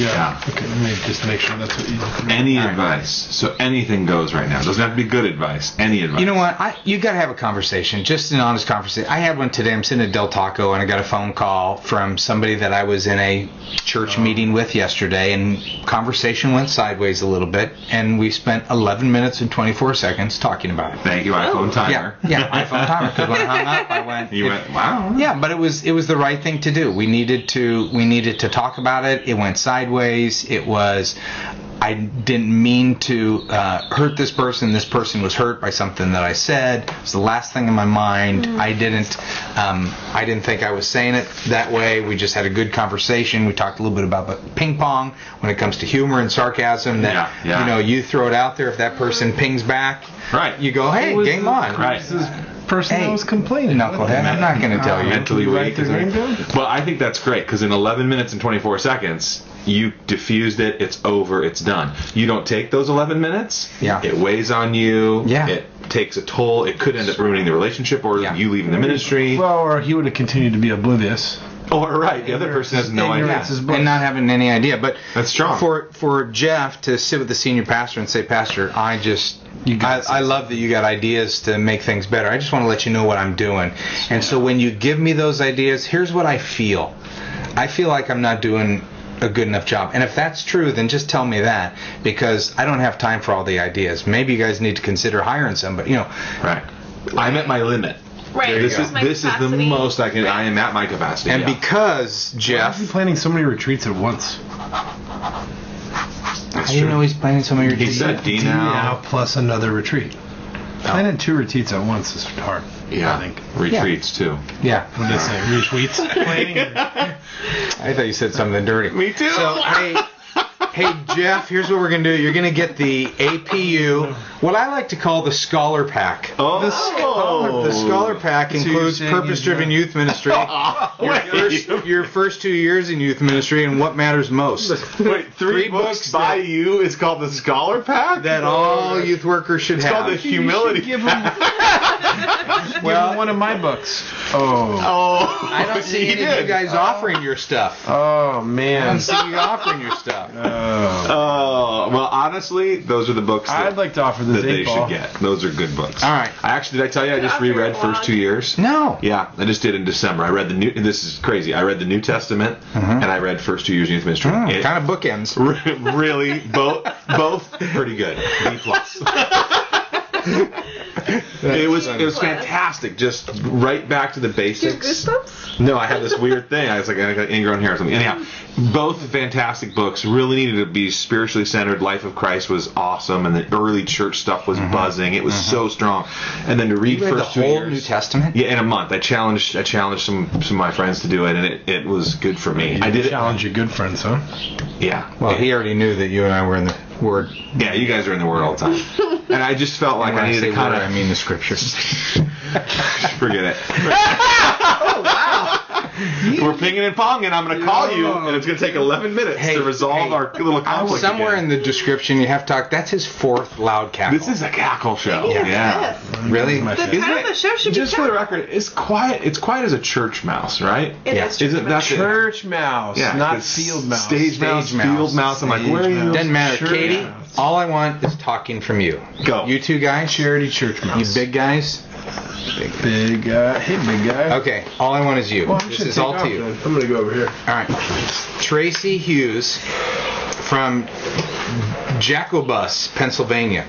Okay, let me just make sure that's what you do. Any advice. So anything goes right now. It doesn't have to be good advice. Any advice. You know what? You got to have a conversation, just an honest conversation. I had one today. I'm sitting at Del Taco, and I got a phone call from somebody that I was in a church meeting with yesterday, and conversation went sideways a little bit, and we spent 11 minutes minutes and 24 seconds talking about it. Thank you, iPhone timer. Yeah, iPhone timer. Because when I hung up, I went. You went, wow. Yeah, but it was the right thing to do. We needed to talk about it. It went sideways. It was. I didn't mean to hurt this person. This person was hurt by something that I said. It was the last thing in my mind. I didn't think I was saying it that way. We just had a good conversation. We talked a little bit about ping pong when it comes to humor and sarcasm. That you throw it out there. If that person pings back, right? You go, hey, game on. Right. Person that was complaining. Knucklehead, I'm not going to tell you. Mentally weak. Well, I think that's great because in 11 minutes and 24 seconds, you diffused it. It's over. It's done. You don't take those 11 minutes. Yeah. It weighs on you. Yeah. It takes a toll. It could end up ruining the relationship or you leaving the ministry. Well, or he would have continued to be oblivious. Or the other person has no idea. And not having any idea. But that's strong. For Jeff to sit with the senior pastor and say, Pastor, I love that you got ideas to make things better. I just want to let you know what I'm doing. And so when you give me those ideas, here's what I feel. I feel like I'm not doing a good enough job. And if that's true, then just tell me that, because I don't have time for all the ideas. Maybe you guys need to consider hiring somebody. Right. I'm at my limit. Right. This is the most I can. I am at my capacity. And because Jeff, why is he planning so many retreats at once? How do you know he's planning so many retreats? He said D now plus another retreat. Planning 2 retreats at once is hard. Yeah, I think retreats too. Yeah. What did I say? Retweets. Planning. I thought you said something dirty. Me too. So hey Jeff, here's what we're gonna do. You're gonna get the APU, what I like to call the Scholar Pack. Oh. The Scholar Pack includes Purpose-Driven Youth Ministry, your first 2 years in youth ministry, and what matters most. Wait, three books by you is called the Scholar Pack? That all youth workers should have. It's called the Humility Pack. Give him one of my books. I don't see any of you guys offering your stuff. Oh, man. I don't see you offering your stuff. Well, honestly, those are the books I'd like to offer that they should get. Those are good books. All right. Did I tell you I just reread first 2 years? No. Yeah, I just did in December. I read this is crazy. I read the New Testament and I read first 2 years in youth ministry. Kind of bookends. Really, both pretty good. B+. It was fantastic. Just right back to the basics. No, I had this weird thing. I was like, I got ingrown hair or something. Anyhow, both fantastic books. Really needed to be spiritually centered. Life of Christ was awesome, and the early church stuff was buzzing. It was so strong. And then to read first the 2 whole years, New Testament. Yeah, in a month. I challenged some of my friends to do it, and it was good for me. I did challenge your good friends, huh? Yeah. Well, he already knew that you and I were in the Word. Yeah, you guys are in the Word all the time. And I just felt like I needed to kind of. I mean the Scriptures. Forget it. Oh wow! We're pinging and ponging. I'm going to call you, and it's going to take 11 minutes to resolve our little conflict. Somewhere in the description, you have to talk. That's his 4th loud cackle. This is a cackle show. Yes. Really? The title of the show should be just for the record. It's quiet. It's quiet as a church mouse, right? It is. Isn't that church mouse? Yeah, not field mouse. Stage mouse, field mouse. I'm like, where are you? Doesn't matter, Katie. All I want is talking from you. Go. You two guys. Charity church mouse. You big guys. Big guy. Hey, big guy. Okay, all I want is you. Well, this is all to you. I'm going to go over here. All right. Tracy Hughes from Jacobus, Pennsylvania.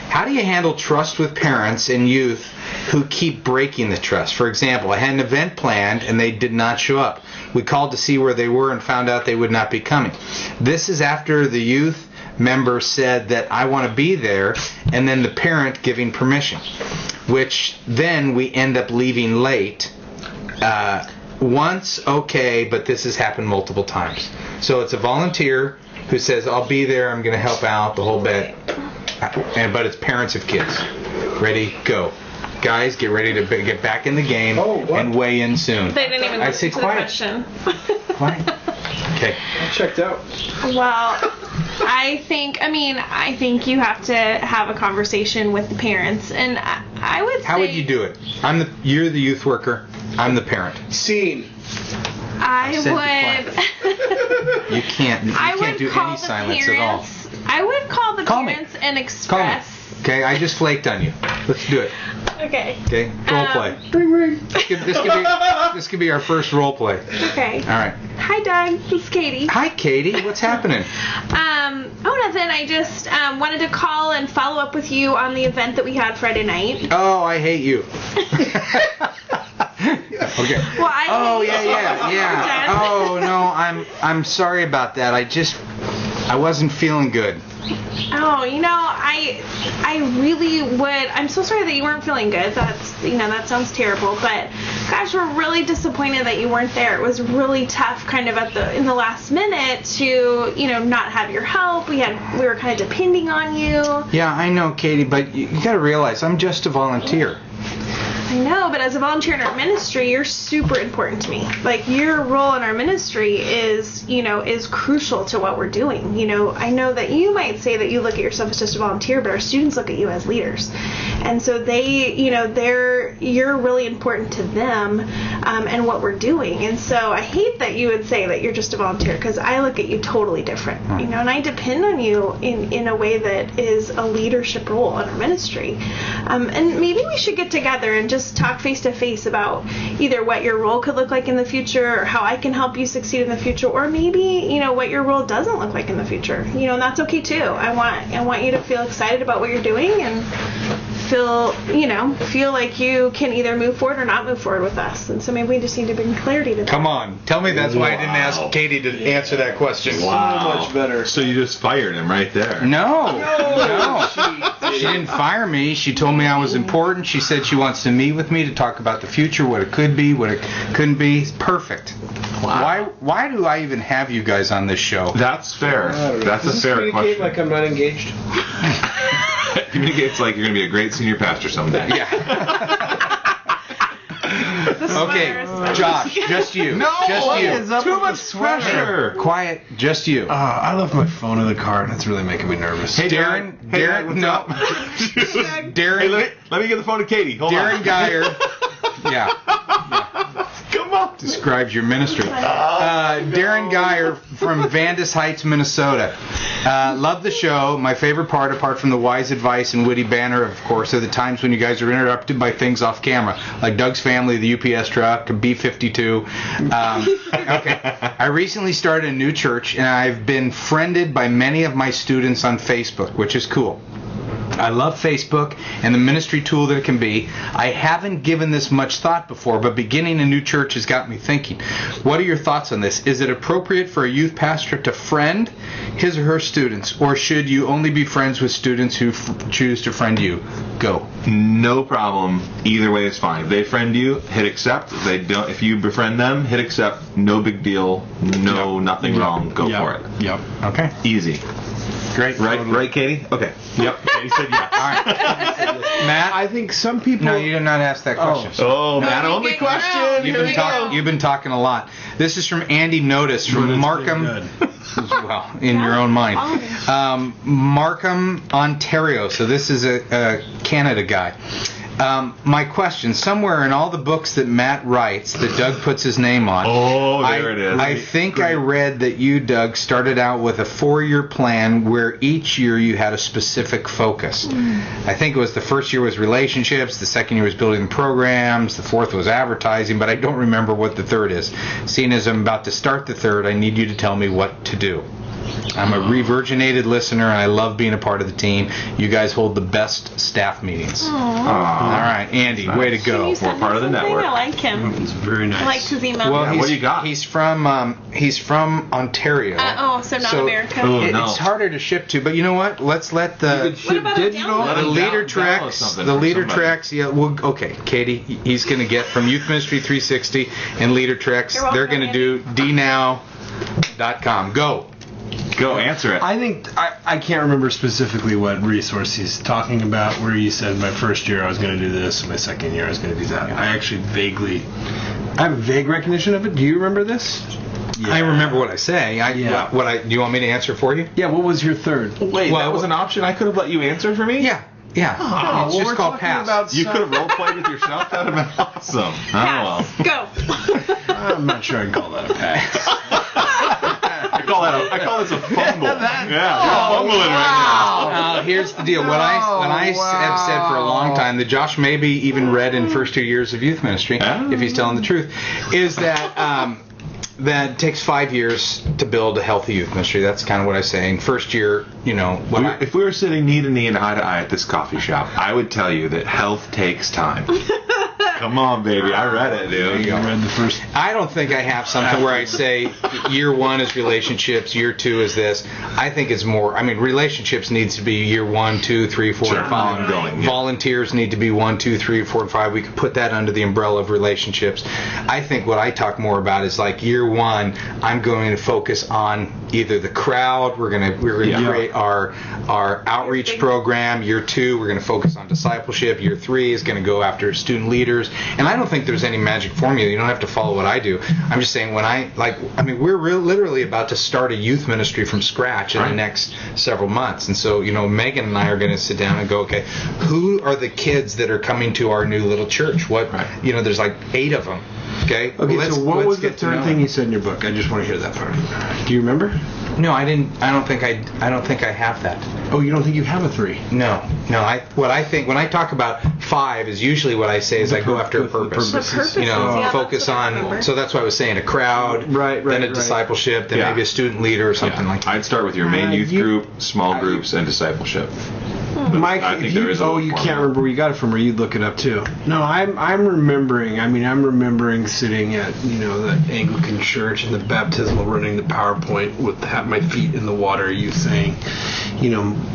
How do you handle trust with parents and youth who keep breaking the trust? For example, I had an event planned and they did not show up. We called to see where they were and found out they would not be coming. This is after the youth member said that I want to be there, and then the parent giving permission, which then we end up leaving late. Once, okay, but this has happened multiple times. So it's a volunteer who says, I'll be there, I'm going to help out, the whole bit. But it's parents of kids. Ready, go. Guys, get ready to get back in the game and weigh in soon. They didn't even listen to the question. Quiet. Okay. I checked out. Well, I think you have to have a conversation with the parents, and I would say... How would you do it? You're the youth worker. I'm the parent. Scene. I would... You can't do any silence at all. I would call the parents and express Okay, I just flaked on you. Let's do it. Okay. Okay, role play. Ring ring. This could be our first role play. Okay. All right. Hi, Doug. This is Katie. Hi, Katie. What's happening? Nothing. I just wanted to call and follow up with you on the event that we had Friday night. Oh, I hate you. Okay. Well, yeah. Oh no, I'm sorry about that. I wasn't feeling good. Oh, I really would. I'm so sorry that you weren't feeling good. That sounds terrible. But gosh, we're really disappointed that you weren't there. It was really tough, kind of in the last minute to not have your help. We were kind of depending on you. Yeah, I know, Katie, but you got to realize I'm just a volunteer. I know, but as a volunteer in our ministry, you're super important to me. Like, your role in our ministry is crucial to what we're doing. I know that you might say that you look at yourself as just a volunteer, but our students look at you as leaders. And so you're really important to them and what we're doing. And so I hate that you would say that you're just a volunteer, because I look at you totally different. And I depend on you in a way that is a leadership role in our ministry. And maybe we should get together and just talk face to face about either what your role could look like in the future, or how I can help you succeed in the future, or maybe what your role doesn't look like in the future. And that's okay too. I want you to feel excited about what you're doing and feel like you can either move forward or not move forward with us. And so maybe we just need to bring clarity to that. Come on, tell me that's why I didn't ask Katie to answer that question. Wow. So much better. So you just fired him right there. No. She didn't fire me. She told me I was important. She said she wants to meet with me to talk about the future, what it could be, what it couldn't be. It's perfect. Wow. Why do I even have you guys on this show? That's fair. That's a fair question. Like I'm not engaged? Communicates like you're going to be a great senior pastor someday. Yeah. Okay, Josh, just you. No, just you. Too much pressure. Quiet, just you. I left my phone in the car, and that's really making me nervous. Hey, Darren, no. Darren, Hey, let me get the phone to Katie. Hold Darren on. Geyer. Yeah. Come on. Describes your ministry. Darren Geyer from Vandus Heights, Minnesota. Love the show. My favorite part, apart from the wise advice and witty banter, of course, are the times when you guys are interrupted by things off camera, like Doug's family, the UPS truck, a B-52. Okay. I recently started a new church, and I've been friended by many of my students on Facebook, which is cool. I love Facebook and the ministry tool that it can be. I haven't given this much thought before, but beginning a new church has got me thinking. What are your thoughts on this? Is it appropriate for a youth pastor to friend his or her students, or should you only be friends with students who choose to friend you? Go. No problem. Either way is fine. If they friend you, hit accept. If they don't, if you befriend them, hit accept. No big deal. Nothing wrong. Go for it. Yep. Okay. Easy. Great. Right, Katie? Okay. Yep. Katie said yes. All right. Matt? I think some people... No, you did not ask that question. Oh, Matt only question. You've been talking a lot. This is from Andy Notice from Markham. Well, in your own mind. Markham, Ontario. So this is a Canada guy. My question, somewhere in all the books that Matt writes that Doug puts his name on, there it is. I think I read that you, Doug, started out with a 4-year plan where each year you had a specific focus. I think it was the first year was relationships, the second year was building programs, the fourth was advertising, but I don't remember what the third is. Seeing as I'm about to start the third, I need you to tell me what to do. I'm a revirginated listener, and I love being a part of the team. You guys hold the best staff meetings. All right, Andy, way to go. We're part of the network. I like him. It's very nice. I like his email. Well, what do you got? He's from Ontario. So not America. It's harder to ship to, but you know what? Let's let the What about digital? a the download? leader download tracks. something The from leader somebody. tracks. Yeah. Well, okay, Katie. He's going to get from Youth Ministry 360 and leader tracks. You're welcome, They're going to do dnow.com. Go. Go answer it. I think I can't remember specifically what resource he's talking about, where he said my first year I was going to do this, my second year I was going to do that. I actually I have a vague recognition of it. Do you remember this? Yeah. I remember what I say. Yeah. Do you want me to answer for you? Yeah, what was your third? Wait, that was an option? I could have let you answer for me? Yeah. Oh, It's just called pass. You could have role-played with yourself? That would have been awesome. Pass. Go. I'm not sure I'd call that a pass. I call this a fumble. That- Yeah, you're fumbling right Now, here's the deal. What I have said for a long time, that Josh maybe even read in first 2 years of youth ministry, if he's telling the truth, is that that takes 5 years to build a healthy youth ministry. That's kind of what I say. In first year, if we were sitting knee to knee and eye to eye at this coffee shop, I would tell you that health takes time. Come on, baby. I read it, dude. I read the first. I don't think I have something where I say year 1 is relationships, year 2 is this. I think it's more. I mean, relationships needs to be year 1, 2, 3, 4, and 5. Ongoing. Volunteers need to be 1, 2, 3, 4, and 5. We could put that under the umbrella of relationships. I think what I talk more about is like year 1. I'm going to focus on either the crowd. We're gonna create our outreach program. Year 2, we're going to focus on discipleship. Year 3 is going to go after student leaders. And I don't think there's any magic formula. You don't have to follow what I do. I'm just saying we're literally about to start a youth ministry from scratch in the next several months. And so, Megan and I are going to sit down and go, okay, who are the kids that are coming to our new little church? There's like 8 of them. Okay. Okay. So what was the third thing you said in your book? I just want to hear that part. Do you remember? No, I didn't. I don't think I have that. Oh, you don't think you have a 3? No. What I think when I talk about 5 is usually what I say is I go after a purpose. The purposes, yeah, Focus that's what I on. remember. So that's why I was saying a crowd, then a discipleship, then maybe a student leader or something like that. I'd start with your main youth group, small groups, and discipleship. Mike, I think there is a you can't remember where you got it from, or you'd look it up too. No, I'm remembering. I'm remembering sitting at the Anglican church in the baptismal, running the PowerPoint with my feet in the water. You saying,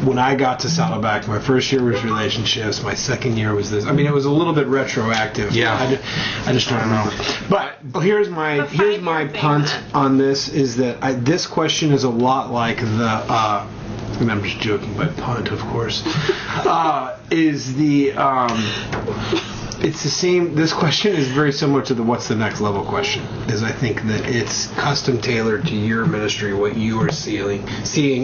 when I got to Saddleback, my first year was relationships. My second year was this. It was a little bit retroactive. Yeah, I just don't remember. But here's my punt on this: is that this question is a lot like the. And I'm just joking by punt, of course. It's the same. This question is very similar to the "What's the next level?" question. Is I think that it's custom tailored to your ministry, what you are seeing,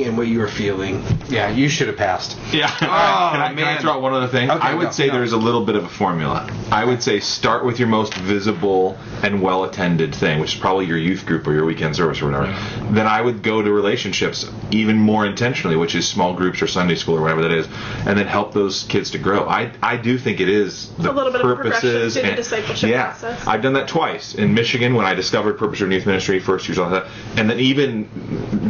and what you are feeling. Yeah, you should have passed. Yeah. Can I throw out one other thing? Okay, I would say there's a little bit of a formula. I would say start with your most visible and well-attended thing, which is probably your youth group or your weekend service or whatever. Yeah. Then I would go to relationships even more intentionally, which is small groups or Sunday school or whatever that is, and then help those kids to grow. I do think it is the a little bit purposes of a progression through the discipleship process. I've done that twice in Michigan when I discovered Purpose Driven Youth Ministry, first years, all that, and then even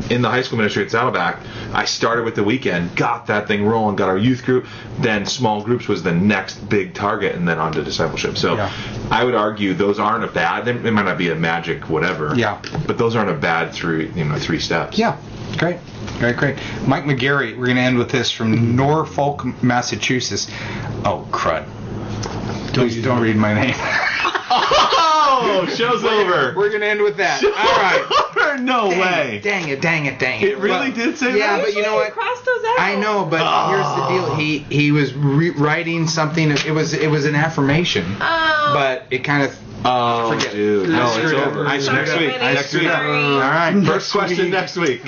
in the high school ministry at Saddleback, I started with the weekend, got that thing rolling, got our youth group, then small groups was the next big target, and then on to discipleship. So I would argue those aren't a bad. It might not be a magic whatever. Yeah. But those aren't a bad 3 steps. Yeah. Great. Mike McGarry, we're going to end with this from Norfolk, Massachusetts. Oh, crud. Please don't read my name. Oh, show's over. We're going to end with that. All right. No way. Dang it. It really did say that? Yeah, but you know what? Cross those out. I know, but here's the deal. He was writing something. It was an affirmation. Oh. But it kind of... forget. Dude, no, it's over. Next week. All right. First question next week.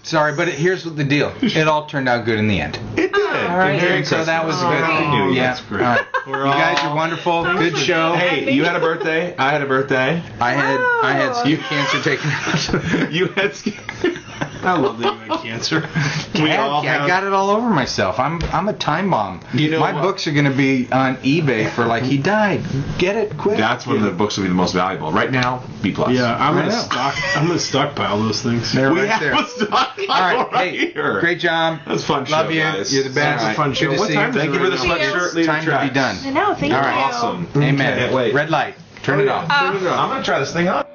Sorry, but here's the deal. It all turned out good in the end. It did. All right, so that was a good thing. Yeah, that's great. All right. You guys are wonderful. Good show. Hey, you had a birthday. I had a birthday. I had skin cancer taken out. You had skin. I love that you had cancer. I got it all over myself. I'm a time bomb. My books are going to be on eBay for he died. Get it quick. That's when the books will be the most valuable. Right now, B+. Yeah, I'm gonna stockpile those things. They're we right have there. a stockpile All right, here. Great job. That's a fun show, Love you. guys. You're the best. That's a fun show. Good to see you. Thank you for the sweatshirt. Time to be done. I know. Thank you. All right. Awesome. Amen. Can't wait. Red light. Turn it off. I'm going to try this thing on.